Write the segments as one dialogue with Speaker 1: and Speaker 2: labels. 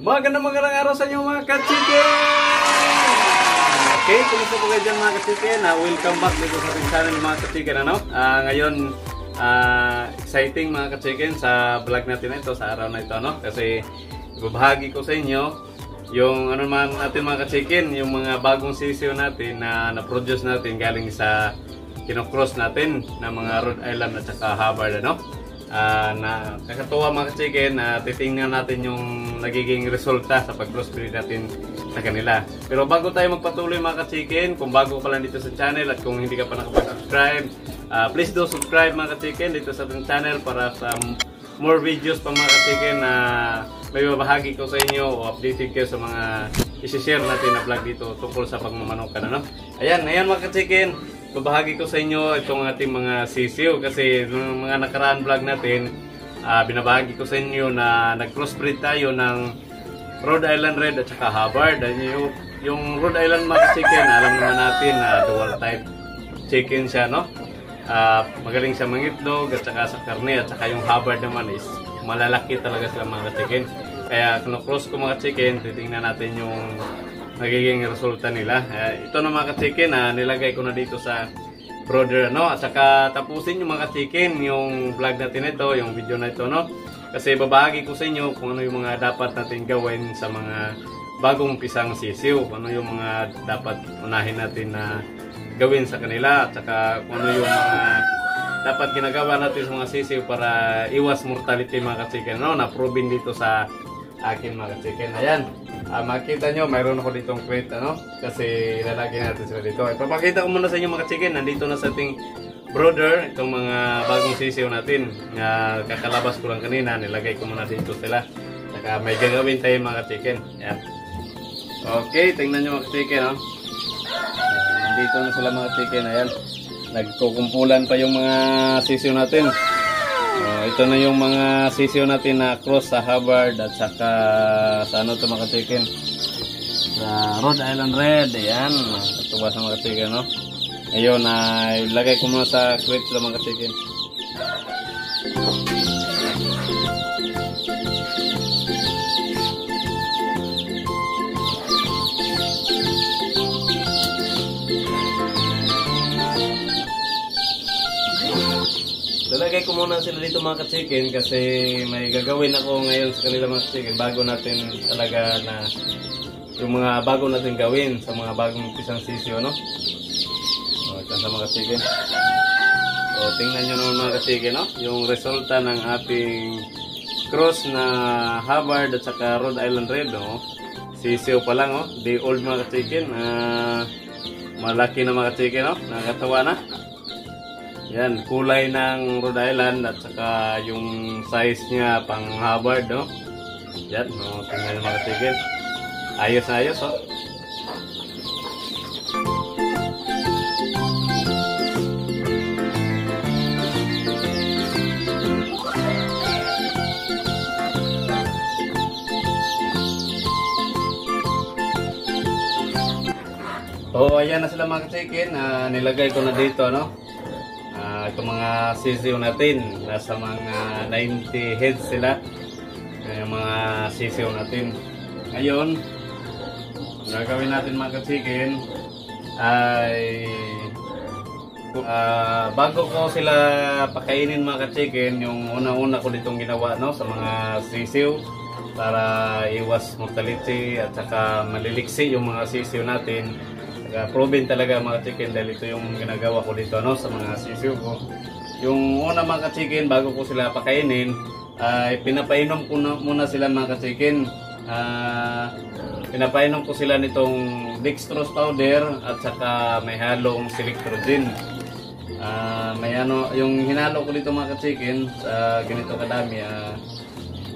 Speaker 1: Magandang araw sa inyo mga ka-chicken! Okay, kumusta po kayo dyan mga ka-chicken? Welcome back dito sa ating channel mga ka-chicken. Ngayon, exciting mga ka-chicken sa vlog natin na ito, sa araw na ito. Kasi ibabahagi ko sa inyo yung ano man natin mga ka-chicken, yung mga bagong sisiyo natin na na-produce natin galing sa kinocross natin na mga Rhode Island at saka Hubbard. Na kakatuwa mga ka-chicken, titingnan natin yung nagiging resulta sa pag-crossbreed natin sa kanila. Pero bago tayo magpatuloy mga ka-chicken, kung bago ka lang dito sa channel at kung hindi ka pa nakapag-subscribe, please do subscribe mga ka-chicken dito sa ating channel para sa more videos pa mga ka-chicken na may babahagi ko sa inyo o updated kayo sa mga isi-share natin na vlog dito tungkol sa pagmamanokan. Ayan mga ka-chicken, babahagi ko sa inyo itong ating mga sisiw kasi nung mga nakaraan vlog natin, binabahagi ko sa inyo na nag-crossbreed tayo ng Rhode Island Red at saka Hubbard. Yung Rhode Island mga chicken, alam naman natin na dual type chicken siya, magaling siya mangitlog at saka sa karne, at saka yung Hubbard naman is malalaki talaga sila mga chicken. Kaya kung cross ko mga chicken, titingnan natin yung nagiging resulta nila. Ito na mga ka-chicken, nilagay ko na dito sa brooder, at saka tapusin yung mga ka-chicken yung vlog natin ito, yung video na ito, kasi babahagi ko sa inyo kung ano yung mga dapat natin gawin sa mga bagong pisang sisiw, ano yung mga dapat unahin natin na gawin sa kanila, at saka kung ano yung mga dapat ginagawa natin sa mga sisiw para iwas mortality mga ka-chicken, na proven dito sa akin mga ka-chicken. Ayan, makita nyo, mayroon ako ditong crate, kasi lalagyan natin sila dito. Ipapakita ko muna sa inyo mga ka-chicken, nandito na sa ating brooder itong mga bagong sisiw natin. Kakalabas ko lang kanina, nilagay ko muna dito sila. Saka may gagawin tayo mga ka-chicken. Ayan. Okay, tingnan nyo mga ka-chicken. Nandito na sila mga ka-chicken. Ayan, nagkukumpulan pa yung mga sisiw natin. Ito na yung mga sisiw natin na cross sa Hubbard at saka sa ano ito mga chicken, sa Rhode Island Red. Ayan, ito ba sa mga chicken, Ayun, ilagay ko muna sa crate sa mga chicken. Lalagay ko muna sila dito mga ka-chicken kasi may gagawin ako ngayon sa kanila mga ka-chicken bago natin talaga na yung mga bago natin gawin sa mga bagong pisang sisiyo, ito sa mga ka-chicken. Tingnan nyo naman mga ka-chicken, yung resulta ng ating cross na Hubbard at saka Rhode Island Red, sisiyo pa lang, day old mga ka-chicken. Malaki na mga ka-chicken, nakakatawa na. Yan, kulay ng Rhode Island at saka yung size niya pang Hubbard, Yan, tingnan yung mga chicken. Ayos na ayos, ayan na sila mga chicken. Nilagay ko na dito, itong mga sisiw natin, nasa mga 90 heads sila, yung mga sisiw natin. Ngayon, gagawin natin mga ka-chicken ay bago ko sila pakainin mga ka-chicken, yung una-una ko ditong ginawa sa mga sisiw para iwas mortality at saka maliliksi yung mga sisiw natin. Proven talaga mga chicken dahil ito yung ginagawa ko dito sa mga sisiw ko. Yung una mga chicken, bago ko sila pakainin, ay pinapainom ko muna sila mga chicken pinapainom ko sila nitong dextrose powder at saka may halong selectrogen. May ano, yung hinalo ko dito mga ka-chicken sa ganito kadami,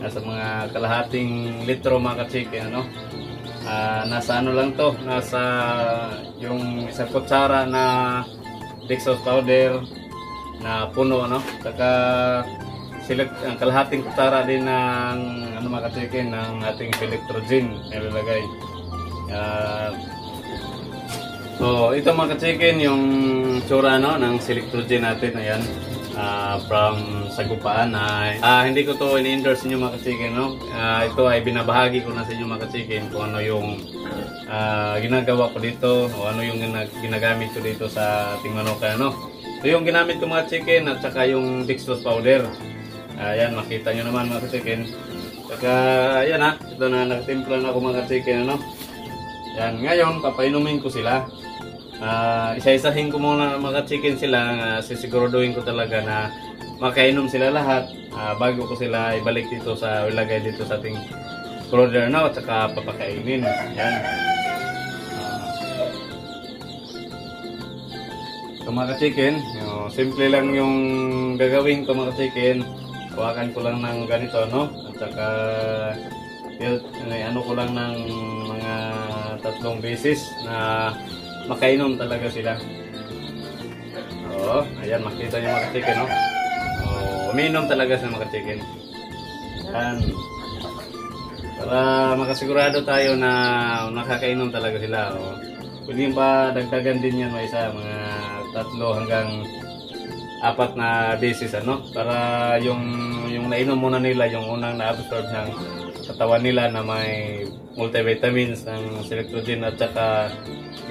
Speaker 1: nasa mga kalahating litro mga ka-chicken, ano. Nasa ano lang to, nasa yung isang kutsara na dextrose powder na puno, ano, saka kalahating kutsara din ng ano mga ka-chicken ng ating selectrogen nilalagay. So ito mga ka-chicken yung tsura, no, ng selectrogen natin. Ayan, from Sagupaan. Hindi ko to in-endorse inyo mga ka-chicken, no. Ito ay binabahagi ko na sa inyo mga ka-chicken kung ano yung ginagawa ko dito o ano yung ginagamit ko dito sa ating manuka, no. So yung ginamit ko mga chicken at saka yung dextrose powder. Ayan, makita nyo naman mga ka-chicken. Saka ayan ito na nakatimpla na ako mga ka-chicken, ano. Yan, ngayon papainumin ko sila. Isa-isahin ko muna mga chicken sila, sisiguraduhin ko talaga na makainom sila lahat bago ko sila ibalik dito sa ilagay dito sa ating brother, no, at saka papakainin. Yan. So mga chicken, simple lang yung gagawin ko mga chicken. Hawakan ko lang ng ganito, no, at saka ano ko lang ng mga 3 beses na makainom talaga sila. Ayan, makita niyo mga chicken, no. Uminom talaga sa mga chicken. Yan. Para makasigurado tayo na nakakainom talaga sila. Pwede pa dagdagan din yan, may isa, mga 3 hanggang 4 na beses, ano, para yung nainom muna nila, yung unang na-absorb ng katawan nila na may multivitamins ng selectrogen at saka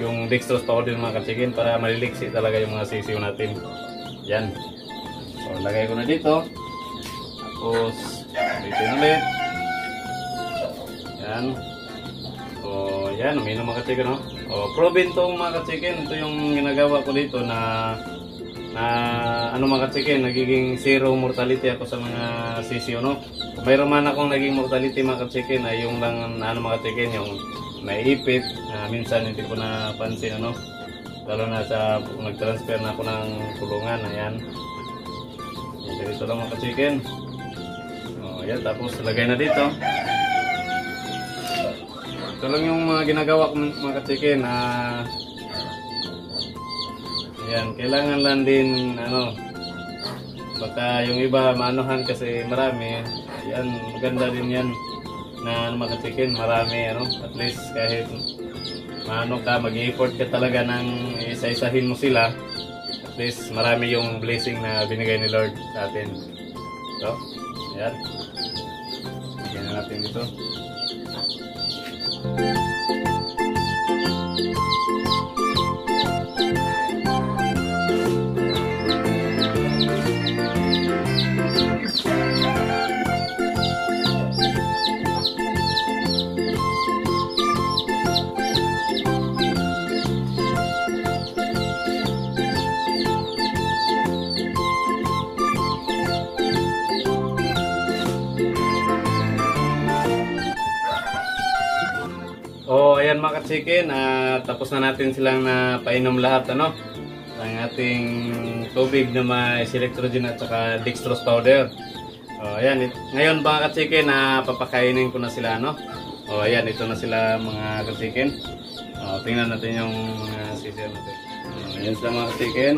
Speaker 1: yung dextrose powder mga ka-chicken, para maliliksi talaga yung mga sisiw natin. Yan. So lagay ko na dito. Tapos dito ulit. Yan. So yan, uminom mga ka-chicken, no. Proven to mga ka-chicken. Ito yung ginagawa ko dito na ano mga ka-chicken, nagiging zero mortality ako sa mga sisiw, no. Kung mayroon man akong naging mortality mga ka-chicken ay yung lang ano mga ka-chicken, yung naipit, minsan hindi ko napansin, ano, lalo na sa nag-transfer na ako ng kulungan. Ayan, dito lang mga ka-chicken. Ayan, tapos lagay na dito. Ito lang yung mga ginagawa ko mga ka-chicken. Ayan, kailangan lang din, ano, baka yung iba maanuhan kasi marami. Ayan, maganda din yan na mga chicken, marami, ano, at least kahit maano ka, mag-effort ka talaga ng isa-isahin mo sila, at least marami yung blessing na binigay ni Lord sa atin. So, ayan, bigyan na natin dito. Ayan mga ka-chicken, tapos na natin silang napainom lahat, ano, ang ating tubig na may selectrogen at saka dextrose powder. Ayan, ngayon mga ka-chicken, papakainin ko na sila, no. Ayan, ito na sila mga ka-chicken. Tingnan natin yung mga sisiyo natin. Ayan sila mga ka-chicken.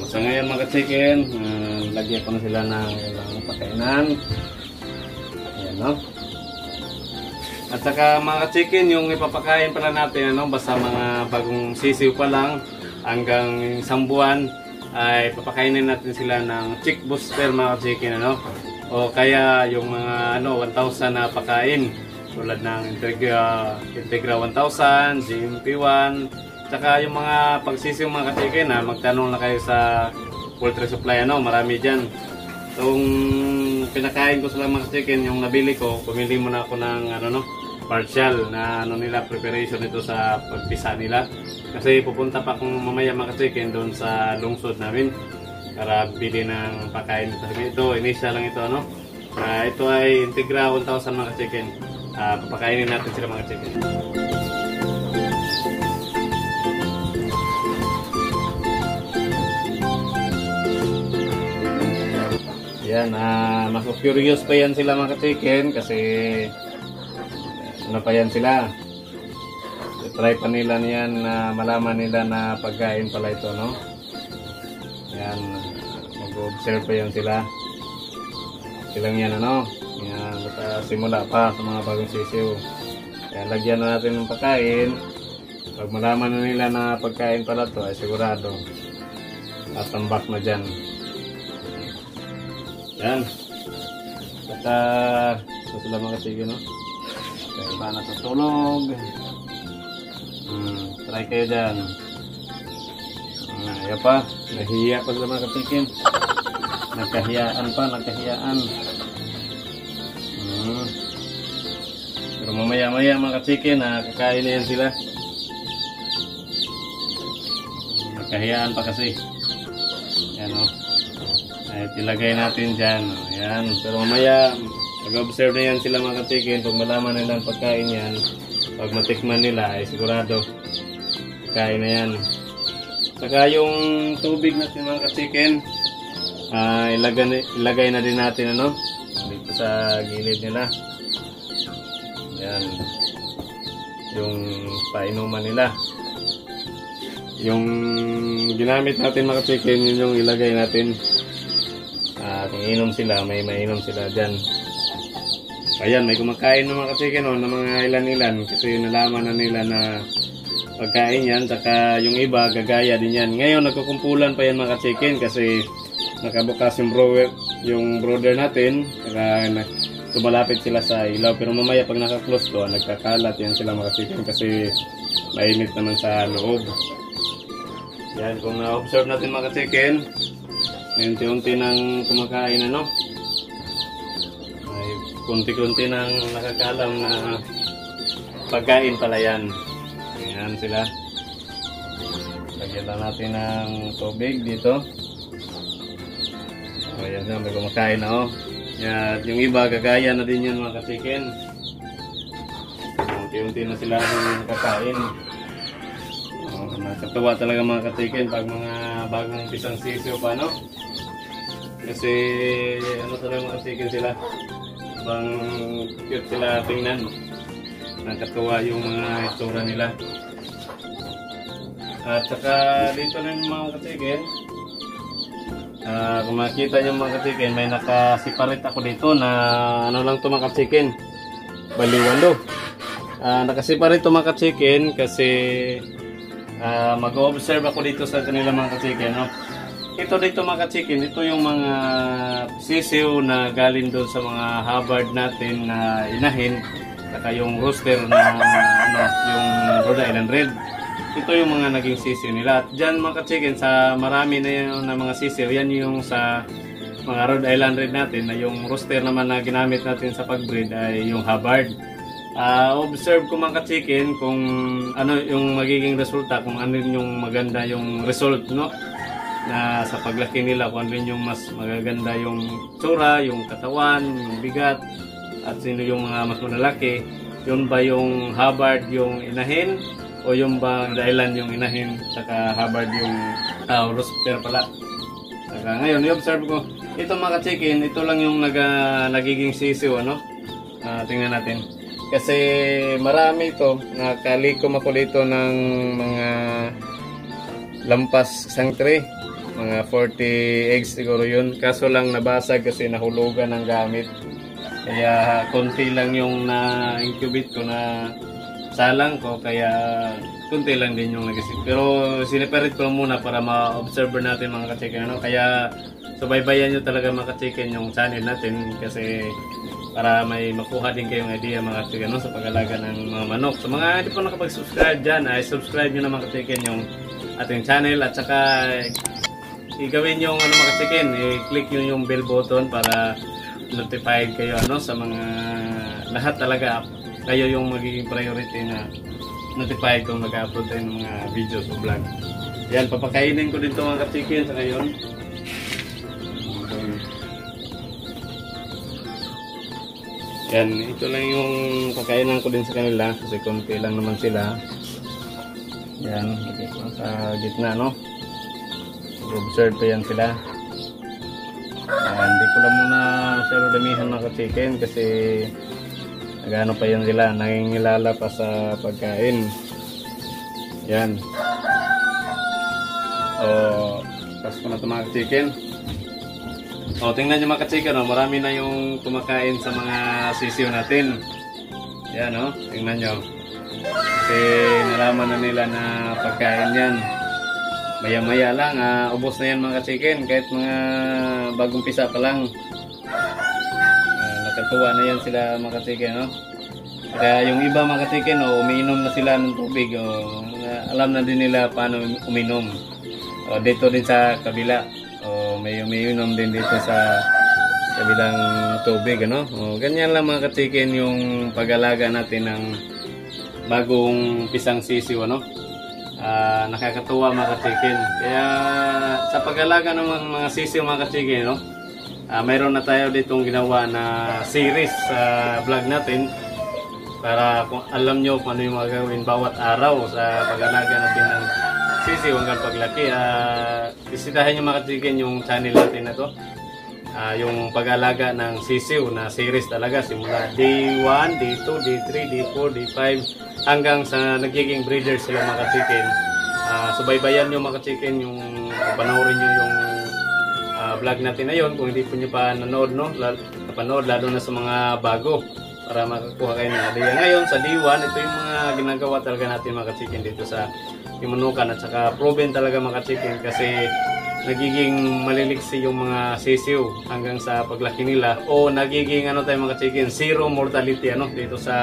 Speaker 1: So ngayon mga ka-chicken, lagyan ko na sila ng ilang pakainan. Ayan, no. At saka mga chicken, yung ipapakain pala natin, ano, basta mga bagong sisiw pa lang hanggang 1 buwan ay papakainin natin sila ng chick booster mga chicken, ano, o kaya yung mga ano 1,000 na pakain tulad ng Integra 1000, GMP1, saka yung mga pagsisiw mga chicken, magtanong na kayo sa poultry supply, ano, marami dyan. Itong pinakain ko sila mga chicken, yung nabili ko, pumili muna ako ng ano, no, partial na ano nila, preparation ito sa pagpisa nila. Kasi pupunta pa akong mamaya mga chicken doon sa lungsod namin para bili ng pakain. Ito, initial lang ito, ano. Ito ay Integra 1000 mga chicken. Papakainin natin sila mga chicken. Yan, mas curious pa yan sila mga chicken kasi ano pa yan sila. Try pa nila niyan na malaman nila na pagkain pala ito, no? Yan, mag-observe pa yan sila. Silang yan, ano? Yan, simula pa sa mga bagong sisiw. Kaya lagyan na natin ng pagkain. Pag malaman na nila na pagkain pala ito, ay sigurado tatambak na dyan. Yan. Basta ito sila mga chicken, no? Kaya iba na sa tulog. Try kayo dyan. Ayan pa. Nahiya pa sila mga chicken. Nagkahiyaan pa, nagkahiyaan. Pero mamaya-maya mga chicken, kakain na yan sila. Nagkahiyaan pa kasi. Yan, o. Ay, ilagay natin dyan. Ayan. Pero mamaya, mag-observe na yan sila mga chicken. Pag malaman nila ang pagkain yan, pag matikman nila, ay sigurado kain na yan. Saka yung tubig natin mga chicken, ilagay na din natin, ano, dito sa gilid nila. Yan. Yung painuman nila. Yung ginamit natin mga chicken, yun yung ilagay natin. Kung inom sila, may mainom sila dyan. Ayan, may kumakain ng mga chicken, no, ng mga ilan-ilan. Kasi nalaman na nila na pagkain yan. Saka yung iba, gagaya din yan. Ngayon, nagkukumpulan pa yan mga chicken kasi nakabukas yung brother natin. Saka tumalapit sila sa ilaw. Pero mamaya pag naka-close to, nagkakalat yan sila mga chicken kasi mainit naman sa loob. Yan, kung na-observe natin mga chicken, unti-unti nang kumakain, ano, ay kunti-kunti nang nakakalam na pagkain pala yan. Ayan sila. Lagyan na natin ng tubig dito. Ayan na, may kumakain na, oh. At yung iba, gagaya na din yan mga chicken. Unti-unti na sila nakakain. Nakatuwa talaga mga chicken pag mga bagong pisang sisiw pa, no? Kasi ano talaga mga chicken sila, bang cute sila tingnan. Nakatuwa yung mga itsura nila. At saka dito na yung mga chicken, kung makita nyo mga chicken, may nakasiparate ako dito na ano lang to mga chicken, baliwalo. Nakasiparate to mga chicken kasi mag-observe ako dito sa kanila mga chicken, no? Ito dito mga chicken, ito yung mga sisiw na galing doon sa mga Hubbard natin na inahin, saka yung rooster na ano, yung Rhode Island Red. Ito yung mga naging sisiw nila. At dyan mga chicken, sa marami na yun na mga sisiw, yan yung sa mga Rhode Island Red natin, na yung rooster naman na ginamit natin sa pag-breed ay yung Hubbard. Observe ko mga chicken kung ano yung magiging resulta, kung ano yung maganda yung result, no, na sa paglaki nila, kung ano yung mas magaganda yung tsura, yung katawan, yung bigat, at sino yung mga mas malalaki, yun ba yung Hubbard yung inahin o yung ba Dylan yung inahin, saka Hubbard yung rooster pala. Saka ngayon i-observe ko ito mga chicken, ito lang yung nagiging sisiw, ano. Tingnan natin. Kasi marami ito, nakalikom ako dito ng mga lampas isang tray, mga 40 eggs siguro yun. Kaso lang nabasag kasi nahulugan ng gamit. Kaya konti lang yung na-incubate ko na salang ko, kaya konti lang din yung nagisip. Pero siniperate ko muna para ma-observe natin mga ka-chicken, ano? Kaya subaybayan nyo talaga mga ka-chicken yung channel natin kasi para may makuha din kayong idea mga chicken, no, sa pag-alaga ng mga manok. So mga hindi po nakapag-subscribe dyan, ay subscribe nyo na mga chicken yung ating channel, at saka i-gawin yung ano mga chicken, i-click nyo yung bell button para notified kayo, ano, sa mga lahat talaga. Kayo yung magiging priority na notified kung mag-upload tayo ng mga videos o vlog. Yan, papakainin ko din ito mga chicken sa ngayon. Yan, ito lang yung pagkainan ko din sa kanila kasi konti lang naman sila. Yan, sa gitna, no? Observe pa yan sila. Hindi ko lang muna saro damihan mga ka-chicken kasi nagano pa yan sila, nangingilala pa sa pagkain. Yan. Tapos ko na ito mga ka-chicken. Tingnan nyo mga ka-chicken, marami na yung kumakain sa mga sisiw natin. Yan, tingnan nyo. Kasi nalaman na nila na pagkain yan. Maya-maya lang, ubos na yan mga ka-chicken. Kahit mga bagong pisa pa lang. Nakatuwa na yan sila mga ka-chicken, Kaya yung iba mga ka-chicken, umiinom na sila ng tubig. Alam na din nila paano uminom. Dito din sa kabila. May umiinom din dito sa kabilang tubig, ganyan lang mga ka-chicken yung pag-alaga natin ng bagong pisang sisiw, nakakatuwa mga ka-chicken. Kaya sa pag-alaga ng mga sisiw mga ka-chicken, mayroon na tayo ditong ginawa na series sa vlog natin para kung alam nyo kung ano yung magagawin bawat araw sa pag-alaga natin ng sisiw hanggang paglaki. Bisitahin nyo mga ka-chicken yung channel natin na to, yung pag-alaga ng sisiw na series talaga simula day 1, day 2, day 3, day 4, day 5 hanggang sa nagiging breeder sila mga ka-chicken. Subaybayan nyo mga ka-chicken, yung panoorin nyo yung vlog natin na yun kung hindi po nyo pa nanood, napanood lalo na sa mga bago para makakuha kayo ng idea. Ngayon sa day 1, ito yung mga ginagawa talaga natin mga ka-chicken dito sa Timunukan at saka proven talaga mga ka-chicken kasi nagiging maliliksi yung mga sisiw hanggang sa paglaki nila o nagiging tayo mga ka-chicken, zero mortality dito sa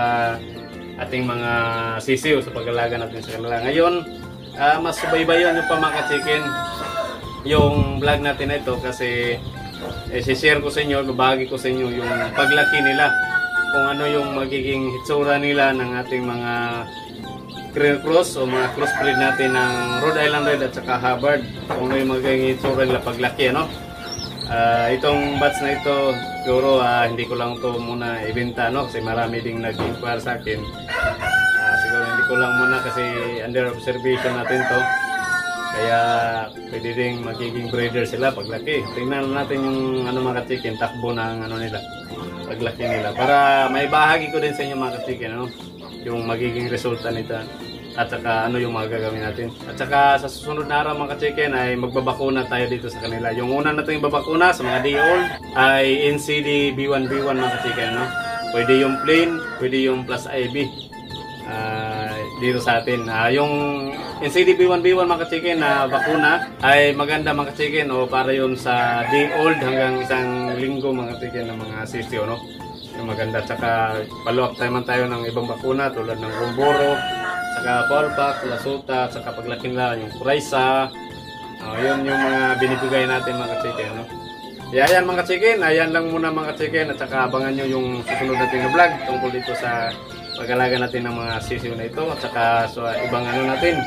Speaker 1: ating mga sisiw sa pag-alaga natin sa kanila. Ngayon, mas subaybayan nyo pa mga ka-chicken yung vlog natin na ito kasi share ko sa inyo, babagi ko sa inyo yung paglaki nila, kung ano yung magiging hitsura nila ng ating mga cross o mga crossbreed natin ng Rhode Island Red at saka Hubbard, kung ano yung magiging hitsura nila paglaki. Itong batch na ito siguro hindi ko lang ito muna ibenta kasi marami ding nag-inquire sa akin. Siguro hindi ko lang muna kasi under observation natin to, kaya pwede ding magiging breeder sila paglaki. Tingnan natin yung mga ka-chicken, takbo ng nila paglaki nila para may bahagi ko din sa inyo mga ka-chicken yung magiging resulta nito at saka ano yung mga gagawin natin. At saka sa susunod na araw mga ka-chicken ay magbabakuna tayo dito sa kanila. Yung una natin babakuna sa mga day old ay NCD B1B1 mga ka-chicken. Pwede yung plain, pwede yung plus IB dito sa atin. Yung NCD B1B1 mga ka-chicken na bakuna ay maganda mga ka-chicken para yun sa day old hanggang isang linggo mga ka-chicken ng mga sisiw, yung maganda. Tsaka follow up tayo ng ibang bakuna tulad ng Gumboro, tsaka Polpax, Lasuta, tsaka paglaki nila yung Puraysa. Yun yung mga binibigay natin mga ka-chicken. Kaya ayan mga ka-chicken, ayan lang muna mga ka-chicken at saka abangan nyo yung susunod natin na vlog tungkol dito sa pag-alaga natin ng mga sisiw na ito at saka sa ibang natin,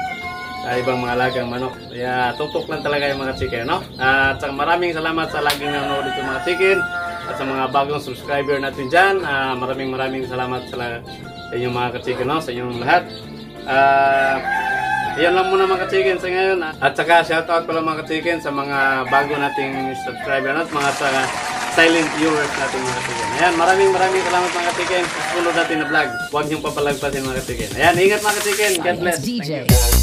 Speaker 1: sa ibang mga alagang manok. Kaya tutok lang talaga yung mga chicken, At saka maraming salamat sa laging nanonood dito mga chicken at sa mga bagong subscriber natin dyan. Maraming salamat sa inyong mga ka-chicken, sa inyong lahat. Yan lang muna mga ka-chicken sa ngayon. At saka shoutout pala mga ka-chicken sa mga bago nating subscriber at mga sa silent viewers natin mga ka-chicken. Ayan, maraming salamat mga ka-chicken sa susunod natin na vlog. Huwag niyong papalagpasin mga ka-chicken. Ayan, ingat mga ka-chicken. God bless.